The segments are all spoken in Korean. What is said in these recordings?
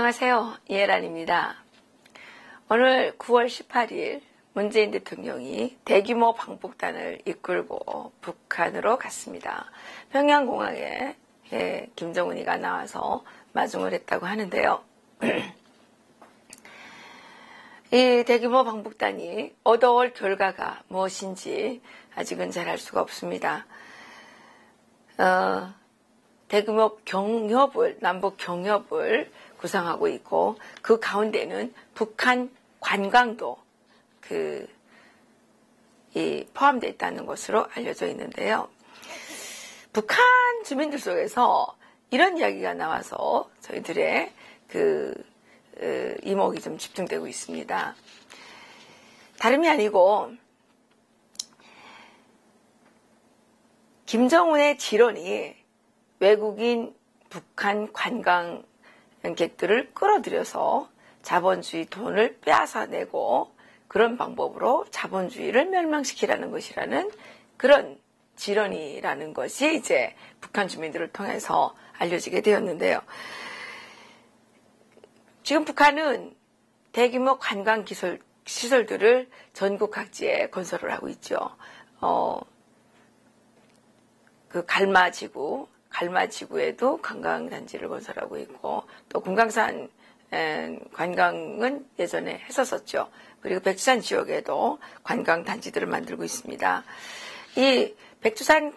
안녕하세요. 이혜란입니다. 오늘 9월 18일 문재인 대통령이 대규모 방북단을 이끌고 북한으로 갔습니다. 평양공항에 김정은이가 나와서 마중을 했다고 하는데요. 이 대규모 방북단이 얻어올 결과가 무엇인지 아직은 잘 알 수가 없습니다. 대규모 경협을, 남북 경협을 구상하고 있고, 그 가운데는 북한 관광도 포함되어 있다는 것으로 알려져 있는데요. 북한 주민들 속에서 이런 이야기가 나와서 저희들의 이목이 좀 집중되고 있습니다. 다름이 아니고, 김정은의 지론이 외국인 북한 관광객들을 끌어들여서 자본주의 돈을 빼앗아내고 그런 방법으로 자본주의를 멸망시키라는 것이라는 그런 지론이라는 것이 이제 북한 주민들을 통해서 알려지게 되었는데요. 지금 북한은 대규모 관광 시설들을 전국 각지에 건설을 하고 있죠. 갈마지구에도 관광단지를 건설하고 있고, 또 금강산 관광은 예전에 했었었죠. 그리고 백두산 지역에도 관광단지들을 만들고 있습니다. 이 백두산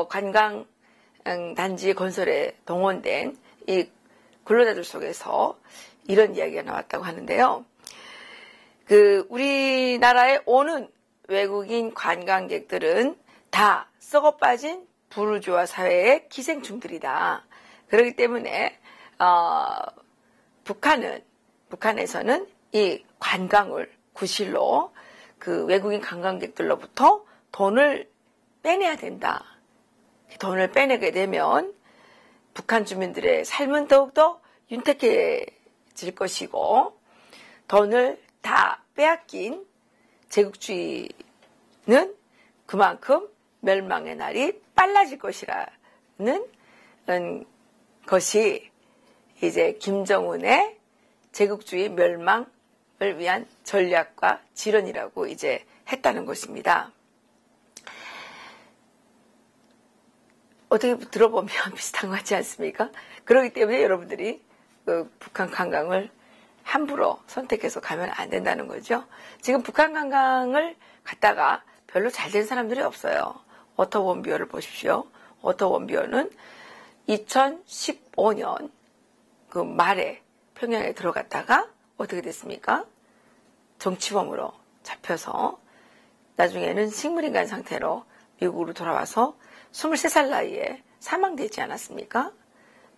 관광단지 건설에 동원된 이 근로자들 속에서 이런 이야기가 나왔다고 하는데요. 우리나라에 오는 외국인 관광객들은 다 썩어빠진 부르주아 사회의 기생충들이다. 그렇기 때문에 북한에서는 이 관광을 구실로 외국인 관광객들로부터 돈을 빼내야 된다. 돈을 빼내게 되면 북한 주민들의 삶은 더욱더 윤택해질 것이고, 돈을 다 빼앗긴 제국주의는 그만큼 멸망의 날이 빨라질 것이라는 것이 이제 김정은의 제국주의 멸망을 위한 전략과 지론이라고 이제 했다는 것입니다. 어떻게 들어보면 비슷한 것 같지 않습니까? 그렇기 때문에 여러분들이 북한 관광을 함부로 선택해서 가면 안 된다는 거죠. 지금 북한 관광을 갔다가 별로 잘 된 사람들이 없어요. 워터원비어를 보십시오. 워터원비어는 2015년 말에 평양에 들어갔다가 어떻게 됐습니까? 정치범으로 잡혀서 나중에는 식물인간 상태로 미국으로 돌아와서 23살 나이에 사망되지 않았습니까?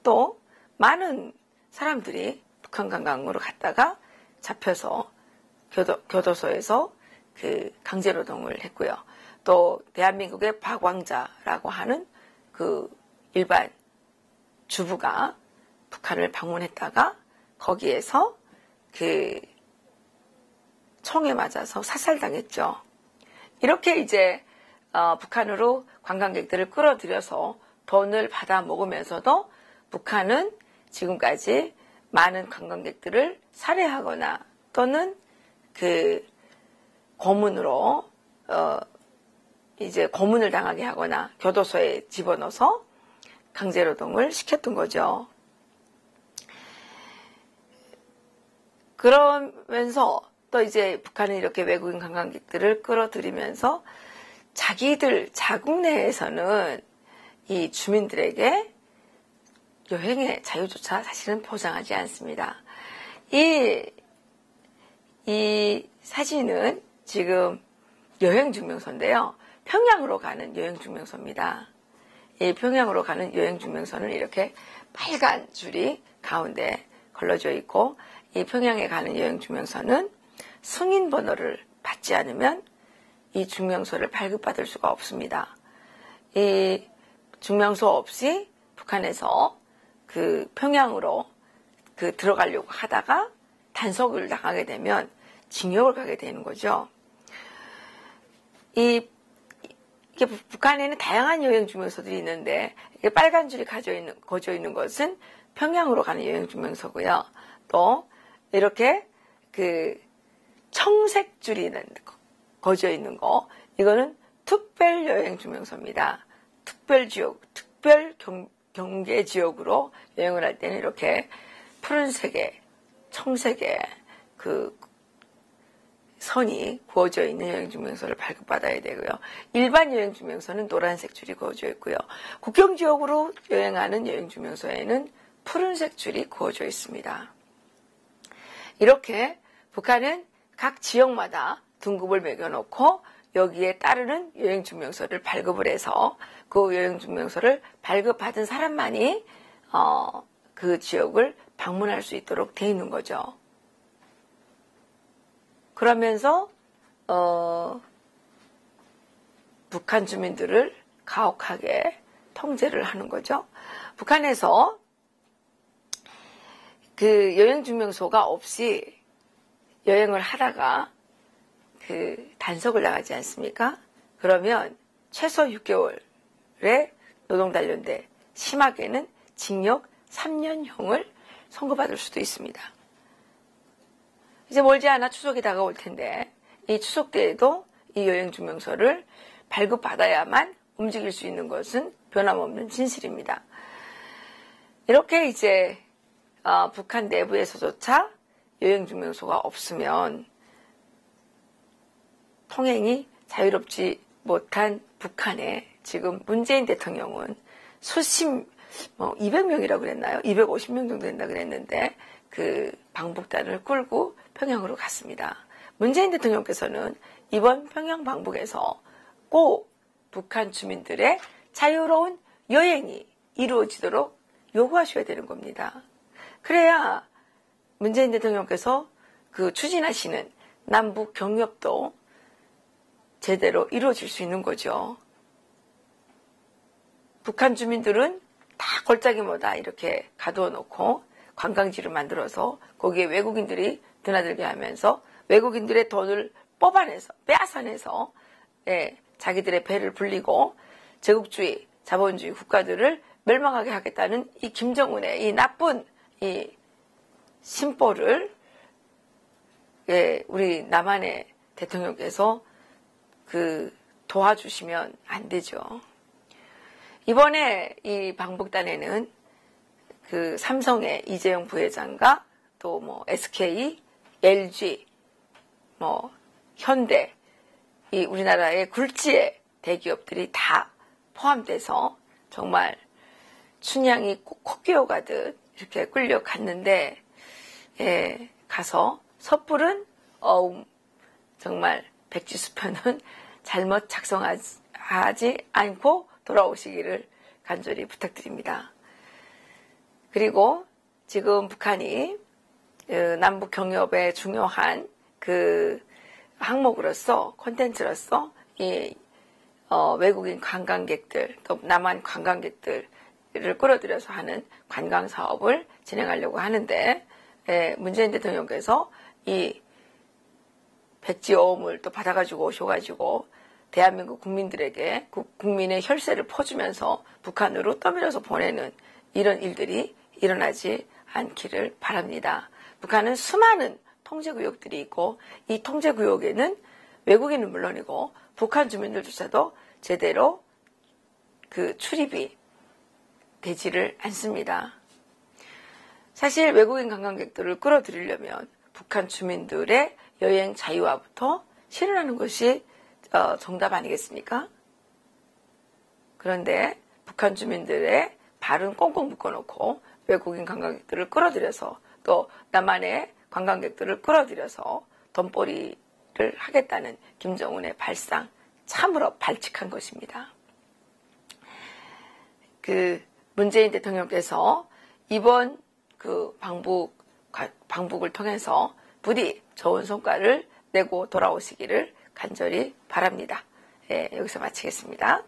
또 많은 사람들이 북한 관광으로 갔다가 잡혀서 교도소에서 강제노동을 했고요. 또 대한민국의 박왕자라고 하는 일반 주부가 북한을 방문했다가 거기에서 총에 맞아서 사살당했죠. 이렇게 이제 북한으로 관광객들을 끌어들여서 돈을 받아 먹으면서도 북한은 지금까지 많은 관광객들을 살해하거나 또는 고문으로 이제 고문을 당하게 하거나 교도소에 집어넣어서 강제노동을 시켰던 거죠. 그러면서 또 이제 북한은 이렇게 외국인 관광객들을 끌어들이면서 자기들 자국 내에서는 이 주민들에게 여행의 자유조차 사실은 보장하지 않습니다. 이 사진은 지금 여행증명서인데요. 평양으로 가는 여행증명서입니다. 이 평양으로 가는 여행증명서는 이렇게 빨간 줄이 가운데 걸러져 있고, 이 평양에 가는 여행증명서는 승인번호를 받지 않으면 이 증명서를 발급받을 수가 없습니다. 이 증명서 없이 북한에서 평양으로 들어가려고 하다가 단속을 당하게 되면 징역을 가게 되는 거죠. 이게 북한에는 다양한 여행 증명서들이 있는데, 이게 빨간 줄이 거져 있는 것은 평양으로 가는 여행증명서고요. 또 이렇게 그 청색줄이 거져 있는 거, 이거는 특별 여행증명서입니다. 특별 지역, 특별 경계 지역으로 여행을 할 때는 이렇게 푸른색에 청색에 그 선이 그어져 있는 여행증명서를 발급받아야 되고요. 일반 여행증명서는 노란색 줄이 그어져 있고요. 국경지역으로 여행하는 여행증명서에는 푸른색 줄이 그어져 있습니다. 이렇게 북한은 각 지역마다 등급을 매겨놓고 여기에 따르는 여행증명서를 발급을 해서 그 여행증명서를 발급받은 사람만이 그 지역을 방문할 수 있도록 돼 있는 거죠. 그러면서 북한 주민들을 가혹하게 통제를 하는 거죠. 북한에서 그 여행증명서가 없이 여행을 하다가 그 단속을 나가지 않습니까? 그러면 최소 6개월의 노동단련대, 심하게는 징역 3년형을 선고받을 수도 있습니다. 이제 멀지 않아 추석이 다가올 텐데 이 추석 때에도 이 여행증명서를 발급받아야만 움직일 수 있는 것은 변함없는 진실입니다. 이렇게 이제 북한 내부에서조차 여행증명서가 없으면 통행이 자유롭지 못한 북한에 지금 문재인 대통령은 200명이라고 그랬나요? 250명 정도 된다 그랬는데 그 방북단을 끌고 평양으로 갔습니다. 문재인 대통령께서는 이번 평양 방북에서 꼭 북한 주민들의 자유로운 여행이 이루어지도록 요구하셔야 되는 겁니다. 그래야 문재인 대통령께서 그 추진하시는 남북 경협도 제대로 이루어질 수 있는 거죠. 북한 주민들은 다 골짜기마다 이렇게 가두어 놓고 관광지를 만들어서 거기에 외국인들이 드나들게 하면서 외국인들의 돈을 빼앗아내서 자기들의 배를 불리고 제국주의, 자본주의 국가들을 멸망하게 하겠다는 이 김정은의 이 나쁜 이 심보를 우리 남한의 대통령께서 도와주시면 안 되죠. 이번에 이 방북단에는 그 삼성의 이재용 부회장과 또 SK, LG, 현대, 이 우리나라의 굴지의 대기업들이 다 포함돼서 정말 춘향이 코 끼어가듯 이렇게 끌려갔는데, 가서 섣부른 정말 백지수표는 잘못 작성하지 않고 돌아오시기를 간절히 부탁드립니다. 그리고 지금 북한이 남북 경협의 중요한 그 항목으로서 콘텐츠로서 이 외국인 관광객들 또 남한 관광객들을 끌어들여서 하는 관광 사업을 진행하려고 하는데 문재인 대통령께서 이 백지 어음을 또 받아가지고 오셔가지고 대한민국 국민들에게 국민의 혈세를 퍼주면서 북한으로 떠밀어서 보내는 이런 일들이 일어나지 않기를 바랍니다. 북한은 수많은 통제구역들이 있고 이 통제구역에는 외국인은 물론이고 북한 주민들조차도 제대로 그 출입이 되지를 않습니다. 사실 외국인 관광객들을 끌어들이려면 북한 주민들의 여행 자유화부터 실현하는 것이 정답 아니겠습니까? 그런데 북한 주민들의 발은 꽁꽁 묶어놓고 외국인 관광객들을 끌어들여서 또 남한의 관광객들을 끌어들여서 돈벌이를 하겠다는 김정은의 발상 참으로 발칙한 것입니다. 그 문재인 대통령께서 이번 그 방북을 통해서 부디 좋은 성과를 내고 돌아오시기를 간절히 바랍니다. 여기서 마치겠습니다.